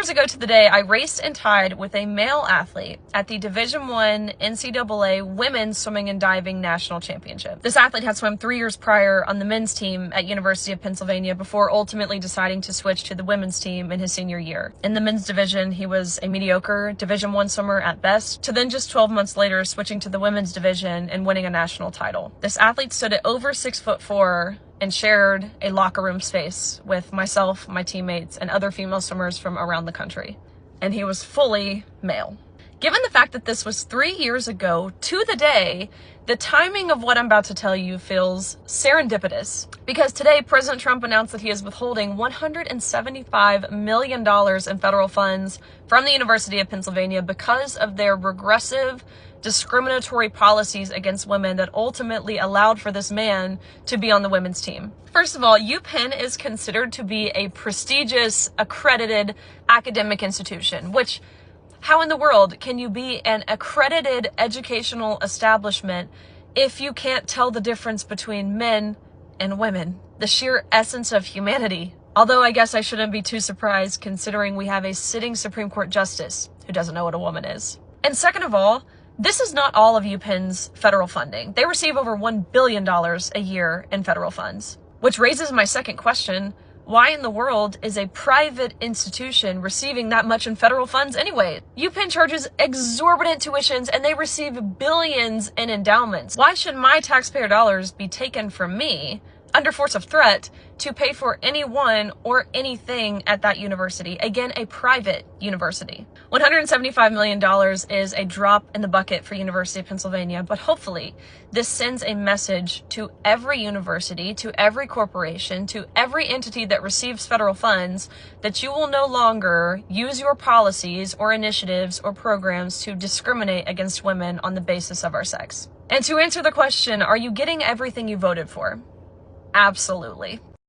years ago to the day, I raced and tied with a male athlete at the Division I NCAA Women's Swimming and Diving National Championship. This athlete had swum 3 years prior on the men's team at University of Pennsylvania before ultimately deciding to switch to the women's team in his senior year. In the men's division, he was a mediocre Division I swimmer at best, to then just 12 months later switching to the women's division and winning a national title. This athlete stood at over 6'4" and shared a locker room space with myself, my teammates, and other female swimmers from around the country. And he was fully male. Given the fact that this was 3 years ago to the day, the timing of what I'm about to tell you feels serendipitous, because today President Trump announced that he is withholding $175 million in federal funds from the University of Pennsylvania because of their regressive, discriminatory policies against women that ultimately allowed for this man to be on the women's team. First of all, UPenn is considered to be a prestigious, accredited academic institution, which how in the world can you be an accredited educational establishment if you can't tell the difference between men and women? The sheer essence of humanity. Although I guess I shouldn't be too surprised considering we have a sitting Supreme Court justice who doesn't know what a woman is. And second of all, this is not all of UPenn's federal funding. They receive over $1 billion a year in federal funds. Which raises my second question: why in the world is a private institution receiving that much in federal funds anyway? UPenn charges exorbitant tuitions and they receive billions in endowments. Why should my taxpayer dollars be taken from me under force of threat to pay for anyone or anything at that university? Again, a private university. $175 million is a drop in the bucket for University of Pennsylvania, but hopefully this sends a message to every university, to every corporation, to every entity that receives federal funds that you will no longer use your policies or initiatives or programs to discriminate against women on the basis of our sex. And to answer the question, are you getting everything you voted for? Absolutely.